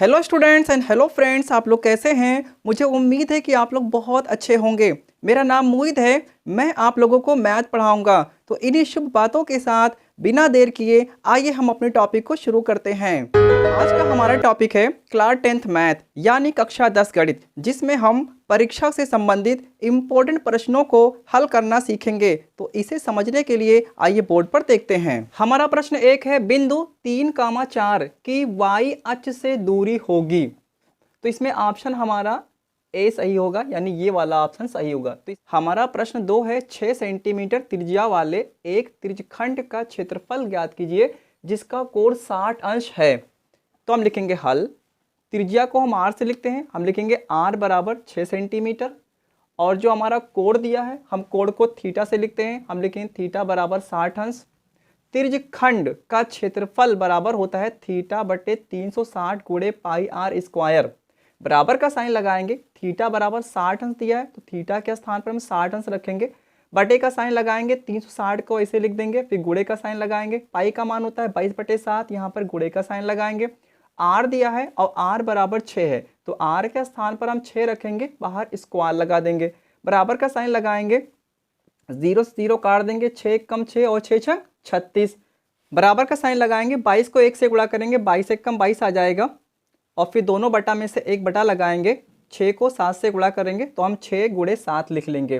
Hello students and hello friends, आप लोग कैसे हैं। मुझे उम्मीद है कि आप लोग बहुत अच्छे होंगे। मेरा नाम मोहित है। मैं आप लोगों को मैथ पढ़ाऊंगा। तो इन्हीं शुभ बातों के साथ बिना देर किए आइए हम अपने टॉपिक को शुरू करते हैं। आज का हमारा टॉपिक है क्लास 10th मैथ यानी कक्षा 10 गणित, जिसमें हम परीक्षा से संबंधित इम्पोर्टेंट प्रश्नों को हल करना सीखेंगे। तो इसे समझने के लिए आइए बोर्ड पर देखते हैं। हमारा प्रश्न एक है, बिंदु 3,4 की y अक्ष से दूरी होगी। तो इसमें ऑप्शन हमारा ए सही होगा, यानी ये वाला ऑप्शन सही होगा। तो हमारा प्रश्न 2 है, 6 सेंटीमीटर त्रिज्या वाले एक त्रिज्यखंड का क्षेत्रफल ज्ञात कीजिए जिसका कोण 60 अंश है। तो हम लिखेंगे हल। त्रिज्या को हम आर से लिखते हैं, हम लिखेंगे आर बराबर 6 सेंटीमीटर। और जो हमारा कोण दिया है, हम कोण को थीटा से लिखते हैं, हम लिखेंगे थीटा बराबर 60 अंश। त्रिज्यखंड का क्षेत्रफल बराबर होता है थीटा बटे 360 गुणे पाई आर स्क्वायर। बराबर का साइन लगाएंगे, थीटा बराबर 60 अंश दिया है तो थीटा के स्थान पर हम 60 अंश रखेंगे। बटे का साइन लगाएंगे, 360 को ऐसे लिख देंगे, फिर गुणे का साइन लगाएंगे। पाई का मान होता है 22/7, यहाँ पर गुणे का साइन लगाएंगे। आर दिया है और आर बराबर 6 है तो आर के स्थान पर हम 6 रखेंगे, बाहर स्क्वायर लगा देंगे। बराबर का साइन लगाएंगे, 0 से 0 काट देंगे, 6 कम 6 और 6 6 36। बराबर का साइन लगाएंगे, 22 को 1 से गुणा करेंगे, 22 1 कम 22 आ जाएगा। और फिर दोनों बटा में से 1 बटा लगाएंगे, 6 को 7 से गुणा करेंगे तो हम 6 गुणे 7 लिख लेंगे।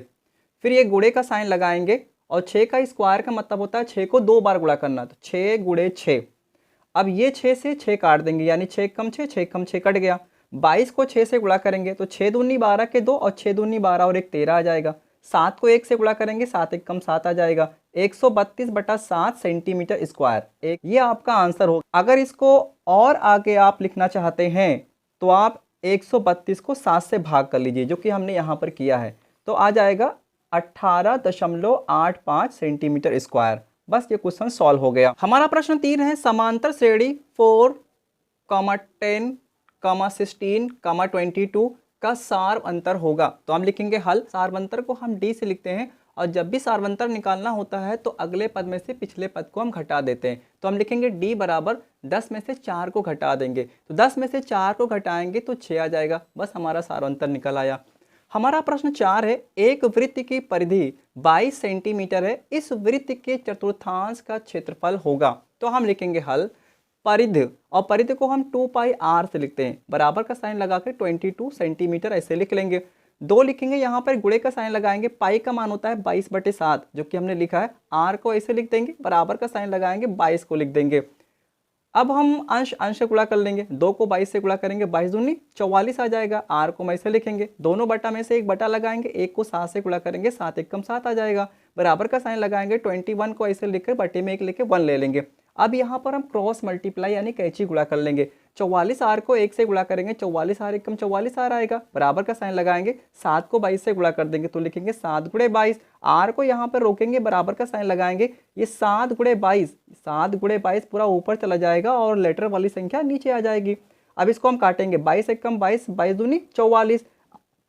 फिर ये गुणे का साइन लगाएंगे और 6 का स्क्वायर का मतलब होता है 6 को 2 बार गुणा करना, तो 6 गुणे 6। अब ये 6 से 6 काट देंगे, यानी 6 कम 6 6 कम 6 कट गया। 22 को 6 से गुणा करेंगे तो 6 दूनी 12 के 2 और 6 दूनी 12 और 1 13 आ जाएगा। 7 को 1 से गुणा करेंगे, 7 1 कम 7 आ जाएगा। 132/7 सेंटीमीटर स्क्वायर एक ये आपका आंसर होगा। अगर इसको और आगे आप लिखना चाहते हैं तो आप 132 को 7 से भाग कर लीजिए, जो कि हमने यहाँ पर किया है, तो आ जाएगा 18.85 सेंटीमीटर स्क्वायर। बस ये क्वेश्चन सॉल्व हो गया। हमारा प्रश्न 3 है, समांतर श्रेणी 4, 10, 16, 22 का सार अंतर होगा। तो हम लिखेंगे हल। सार अंतर को हम डी से लिखते हैं और जब भी सार अंतर निकालना होता है तो अगले पद में से पिछले पद को हम घटा देते हैं। तो हम लिखेंगे डी बराबर 10 में से 4 को घटा देंगे, तो 10 में से 4 को घटाएंगे तो 6 आ जाएगा। बस हमारा सार अंतर निकल आया। हमारा प्रश्न 4 है, एक वृत्त की परिधि 22 सेंटीमीटर है, इस वृत्त के चतुर्थांश का क्षेत्रफल होगा। तो हम लिखेंगे हल। परिधि और परिधि को हम 2 पाई आर से लिखते हैं, बराबर का साइन लगा के 22 सेंटीमीटर ऐसे लिख लेंगे। 2 लिखेंगे, यहाँ पर गुणे का साइन लगाएंगे। पाई का मान होता है 22/7, जो कि हमने लिखा है। आर को ऐसे लिख देंगे, बराबर का साइन लगाएंगे, 22 को लिख देंगे। अब हम अंश अंश से गुणा कर लेंगे, 2 को 22 से गुणा करेंगे, 22 दूनी 44 आ जाएगा। आर को हम ऐसे लिखेंगे, दोनों बटा में से 1 बटा लगाएंगे, 1 को 7 से गुणा करेंगे, 7 1 कम 7 आ जाएगा। बराबर का साइन लगाएंगे, 21 को ऐसे लिख कर बटे में 1 लेके 1 ले लेंगे। अब यहाँ पर हम क्रॉस मल्टीप्लाई यानी कैंची गुणा कर लेंगे। 44 आर को 1 से गुणा करेंगे, 44 आर 1 कम 44 आर आएगा। बराबर का साइन लगाएंगे, 7 को 22 से गुणा कर देंगे तो लिखेंगे 7 गुणे 22। आर को यहाँ पर रोकेंगे, बराबर का साइन लगाएंगे, ये 7 गुणे 22, 7 गुणे 22 पूरा ऊपर चला जाएगा और लेटर वाली संख्या नीचे आ जाएगी। अब इसको हम काटेंगे, 22 1 कम 22, 22 दूनी 44।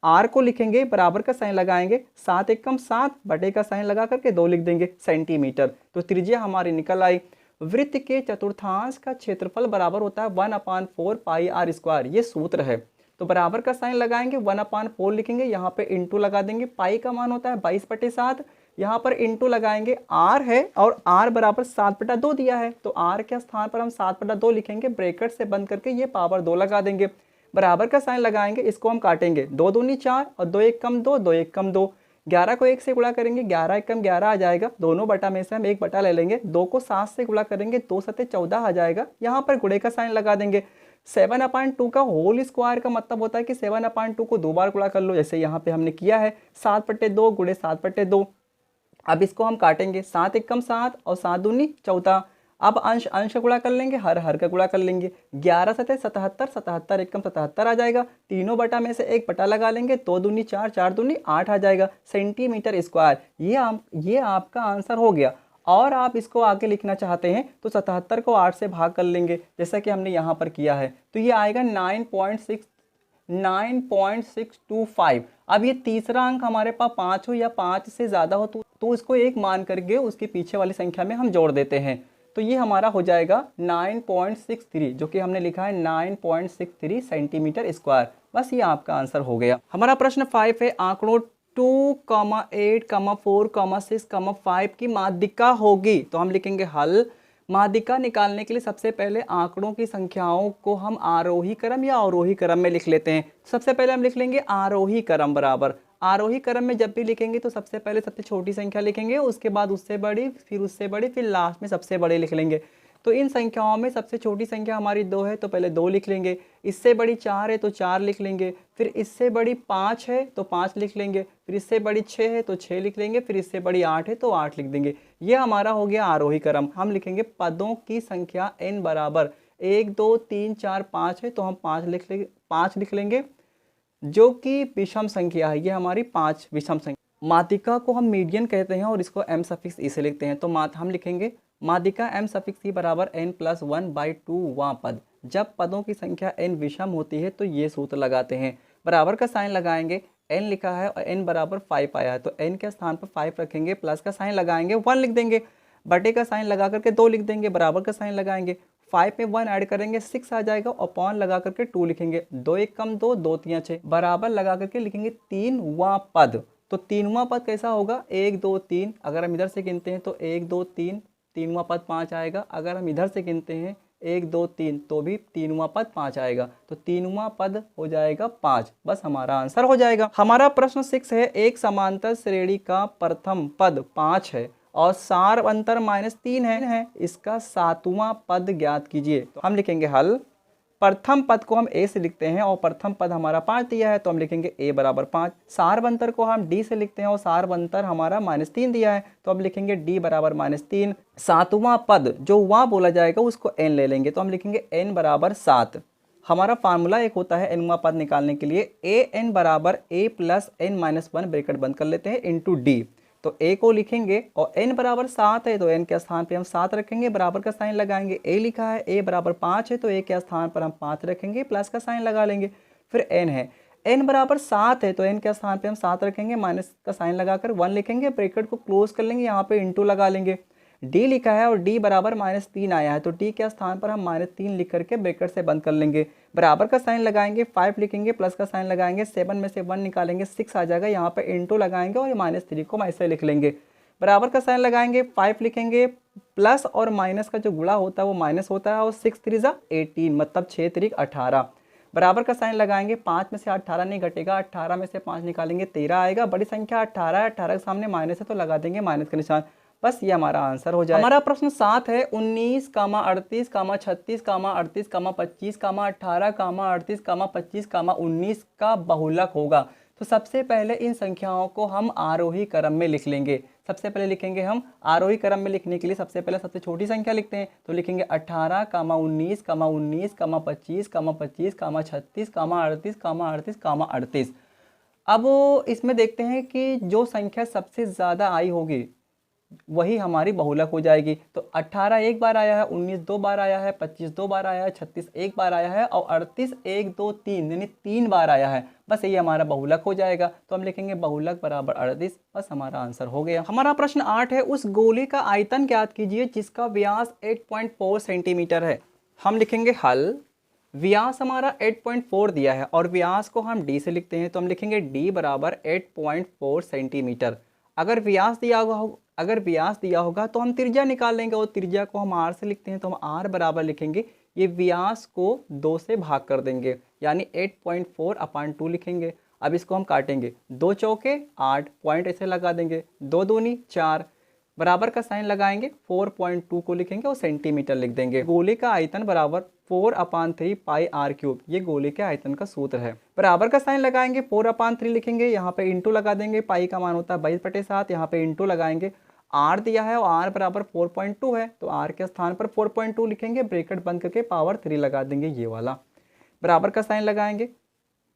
आर को लिखेंगे, बराबर का साइन लगाएंगे, 7 1 कम 7, बटे का साइन लगा करके 2 लिख देंगे सेंटीमीटर। तो त्रिज्या हमारी निकल आई। वृत्त के चतुर्थांश का क्षेत्रफल बराबर होता है 1/4 पाई आर स्क्वायर, ये सूत्र है। तो बराबर का साइन लगाएंगे, 1/4 लिखेंगे, यहाँ पे इंटू लगा देंगे। पाई का मान होता है 22/7, यहाँ पर इंटू लगाएंगे। आर है और आर बराबर 7/2 दिया है, तो आर के स्थान पर हम 7/2 लिखेंगे, ब्रैकेट से बंद करके ये पावर 2 लगा देंगे। बराबर का साइन लगाएंगे, इसको हम काटेंगे, 2 दूनी 4 और 2 1 कम 2, 2 1 कम 2। 11 को 1 से गुणा करेंगे, 11 1 कम 11 आ जाएगा। दोनों बटा में से हम 1 बटा ले लेंगे, 2 को 7 से गुणा करेंगे, 2 7 14 आ जाएगा। यहाँ पर गुणे का साइन लगा देंगे। 7/2 का होल स्क्वायर का मतलब होता है कि 7/2 को 2 बार गुणा कर लो, जैसे यहाँ पे हमने किया है। 7/2 गुणे 7/2। अब इसको हम काटेंगे, 7 1 कम 7 और 7 दूनी 14। अब अंश अंश गुणा कर लेंगे, हर हर का गुणा कर लेंगे। 11 7 77, 77 1 कम 77 आ जाएगा। तीनों बटा में से 1 बटा लगा लेंगे, 2 दूनी 4, 4 दूनी 8 आ जाएगा सेंटीमीटर स्क्वायर। ये आपका आंसर हो गया। और आप इसको आगे लिखना चाहते हैं तो 77 को 8 से भाग कर लेंगे, जैसा कि हमने यहाँ पर किया है, तो ये आएगा 9.625। अब ये तीसरा अंक हमारे पास 5 हो या 5 से ज़्यादा हो तो इसको 1 मान करके उसके पीछे वाली संख्या में हम जोड़ देते हैं। तो ये हमारा हो जाएगा 9.63, जो कि हमने लिखा है 9.63 सेंटीमीटर स्क्वायर। बस ये आपका आंसर हो गया। हमारा प्रश्न 5 है, आंकड़ों 2, 8, 4, 6, 5 की माध्यिका होगी। तो हम लिखेंगे हल। माध्यिका निकालने के लिए सबसे पहले आंकड़ों की संख्याओं को हम आरोही क्रम या अवरोही क्रम में लिख लेते हैं। सबसे पहले हम लिख लेंगे आरोही क्रम बराबर। आरोही क्रम में जब भी लिखेंगे तो सबसे पहले सबसे छोटी संख्या लिखेंगे, उसके बाद उससे बड़ी, फिर उससे बड़ी, फिर लास्ट में सबसे बड़े लिख लेंगे। तो इन संख्याओं में सबसे छोटी संख्या हमारी 2 है तो पहले 2 लिख लेंगे, इससे बड़ी 4 है तो 4 लिख लेंगे, फिर इससे बड़ी 5 है तो 5 लिख लेंगे, फिर इससे बड़ी 6 है तो 6 लिख लेंगे, फिर इससे बड़ी 8 है तो 8 लिख देंगे। ये हमारा हो गया आरोही क्रम। हम लिखेंगे पदों की संख्या n बराबर 1, 2, 3, 4, 5 है तो हम 5 लिख लेंगे, जो कि विषम संख्या है। ये हमारी 5 विषम संख्या। माध्यिका को हम मीडियन कहते हैं और इसको m सफिक्स ई से लिखते हैं। तो हम लिखेंगे माध्यिका m सफिक्स ई बराबर n+1/2वां पद। जब पदों की संख्या n विषम होती है तो ये सूत्र लगाते हैं। बराबर का साइन लगाएंगे, n लिखा है और n बराबर 5 आया है तो n के स्थान पर 5 रखेंगे, प्लस का साइन लगाएंगे, 1 लिख देंगे, बटे का साइन लगा करके 2 लिख देंगे, बराबर का साइन लगाएंगे, 5 में 1 ऐड करेंगे 6 आ जाएगा, और अपॉन लगा करके 2 लिखेंगे, 2 1 कम 2, 2 3 6, बराबर लगा करके लिखेंगे 3वां पद। तो 3वां पद कैसा होगा, 1 2 3, अगर हम इधर से गिनते हैं तो 1 2 3, 3वां पद 5 आएगा। अगर हम इधर से गिनते हैं 1 2 3 तो भी 3वां पद 5 आएगा। तो 3वां पद हो जाएगा 5। बस हमारा आंसर हो जाएगा। हमारा प्रश्न 6 है, एक समांतर श्रेणी का प्रथम पद 5 है और सार अंतर -3 है, इसका 7वां पद ज्ञात कीजिए। तो हम लिखेंगे हल। प्रथम पद को हम a से लिखते हैं और प्रथम पद हमारा 5 दिया है तो हम लिखेंगे a बराबर 5। सार अंतर को हम d से लिखते हैं और सार अंतर हमारा -3 दिया है तो हम लिखेंगे d बराबर -3। 7वां पद जो वहाँ बोला जाएगा उसको n ले लेंगे तो हम लिखेंगे n बराबर 7। हमारा फार्मूला एक होता है nवां पद निकालने के लिए, an बराबर a प्लस n-1 ब्रैकेट बंद कर लेते हैं इंटू d। तो a को लिखेंगे और n बराबर 7 है तो n के स्थान पे हम 7 रखेंगे, बराबर का साइन लगाएंगे। a लिखा है, a बराबर 5 है तो a के स्थान पर हम 5 रखेंगे, प्लस का साइन लगा लेंगे। फिर n है, n बराबर 7 है तो n के स्थान पे हम 7 रखेंगे, माइनस का साइन लगाकर 1 लिखेंगे, ब्रैकेट को क्लोज कर लेंगे, यहाँ पे इंटू लगा लेंगे। d लिखा है और d बराबर -3 आया है तो d के स्थान पर हम -3 लिख करके ब्रैकेट से बंद कर लेंगे, बराबर का साइन लगाएंगे, 5 लिखेंगे, प्लस का साइन लगाएंगे, 7 में से 1 निकालेंगे, 6 आ जाएगा, यहाँ पे इंटू लगाएंगे और -3 को ऐसे लिख लेंगे, बराबर का साइन लगाएंगे, 5 लिखेंगे, प्लस और माइनस का जो गुणा होता है वो माइनस होता है और 6 3 जा 18, मतलब 6 3 18, बराबर का साइन लगाएंगे। 5 में से 18 नहीं घटेगा, 18 में से 5 निकालेंगे 13 आएगा, बड़ी संख्या 18 है, 18 के सामने माइनस है तो लगा देंगे माइनस का निशान। बस ये हमारा आंसर हो जाए। हमारा प्रश्न 7 है, 19, 38, 36, 38, 25, 18, 38, 25, 19 का बहुलक होगा। तो सबसे पहले इन संख्याओं को हम आरोही क्रम में लिख लेंगे। सबसे पहले लिखेंगे हम आरोही क्रम में लिखने के लिए सबसे पहले सबसे छोटी संख्या लिखते हैं तो लिखेंगे 18, 19, 19, 25, 25, 36, 38, 38, 38। अब इसमें देखते हैं कि जो संख्या सबसे ज़्यादा आई होगी वही हमारी बहुलक हो जाएगी। तो 18 एक बार आया है, 19 2 बार आया है, 25 2 बार आया है, 36 एक बार आया है और 38 1 2 3 यानी 3 बार आया है। बस ये हमारा बहुलक हो जाएगा तो हम लिखेंगे बहुलक बराबर 38। बस हमारा आंसर हो गया। हमारा प्रश्न 8 है, उस गोले का आयतन ज्ञात कीजिए जिसका व्यास 8.4 सेंटीमीटर है। हम लिखेंगे हल। व्यास हमारा 8.4 दिया है और व्यास को हम d से लिखते हैं तो हम लिखेंगे d बराबर 8.4 सेंटीमीटर। अगर व्यास दिया होगा तो हम त्रिज्या निकाल लेंगे और त्रिज्या को हम r से लिखते हैं तो हम r बराबर लिखेंगे, ये व्यास को 2 से भाग कर देंगे यानी 8.4/2 लिखेंगे। अब इसको हम काटेंगे, 2 चौके 8, पॉइंट ऐसे लगा देंगे, 2 दूनी 4, बराबर का साइन लगाएंगे, 4.2 को लिखेंगे और सेंटीमीटर लिख देंगे। गोले का आयतन बराबर 4/3 पाई r³, ये गोले के आयतन का सूत्र है। बराबर का साइन लगाएंगे, 4/3 लिखेंगे, यहाँ पे इंटू लगा देंगे, पाई का मान होता है 22/7, यहाँ पे इंटू लगाएंगे, r दिया है और r बराबर 4.2 है तो r के स्थान पर 4.2 लिखेंगे, ब्रैकेट बंद करके पावर 3 लगा देंगे, ये वाला। बराबर का साइन लगाएंगे,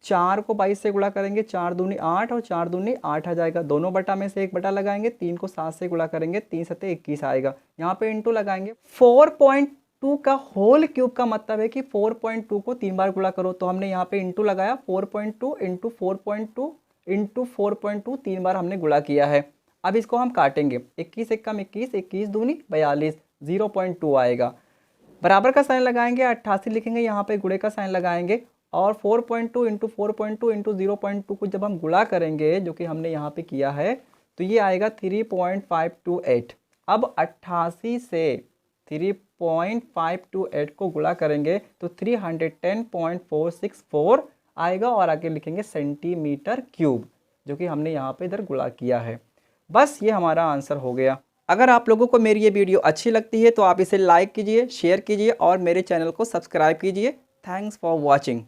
4 को 22 से गुणा करेंगे, 4 दूनी 8 और 4 दूनी 8 आ जाएगा, दोनों बटा में से एक बटा लगाएंगे, 3 को 7 से गुणा करेंगे, 3 सत्ते 21 आएगा, यहाँ पे इंटू लगाएंगे। 4.2 का होल क्यूब का मतलब है कि 4.2 को 3 बार गुणा करो, तो हमने यहाँ पे इंटू लगाया, 4.2 इंटू 4.2 इंटू 4.2 3 बार हमने गुणा किया है। अब इसको हम काटेंगे, 21 एकम 21, 21 दूनी 42, 0.2 आएगा। बराबर का साइन लगाएंगे, 88 लिखेंगे, यहाँ पे गुणे का साइन लगाएंगे और 4.2 इंटू 4.2 इंटू 0.2 को जब हम गुणा करेंगे, जो कि हमने यहाँ पे किया है, तो ये आएगा 3.528। अब 88 से 3.528 को गुणा करेंगे तो 310.464 आएगा और आगे लिखेंगे सेंटीमीटर क्यूब, जो कि हमने यहाँ पे इधर गुणा किया है। बस ये हमारा आंसर हो गया। अगर आप लोगों को मेरी ये वीडियो अच्छी लगती है तो आप इसे लाइक कीजिए, शेयर कीजिए और मेरे चैनल को सब्सक्राइब कीजिए। Thanks for watching.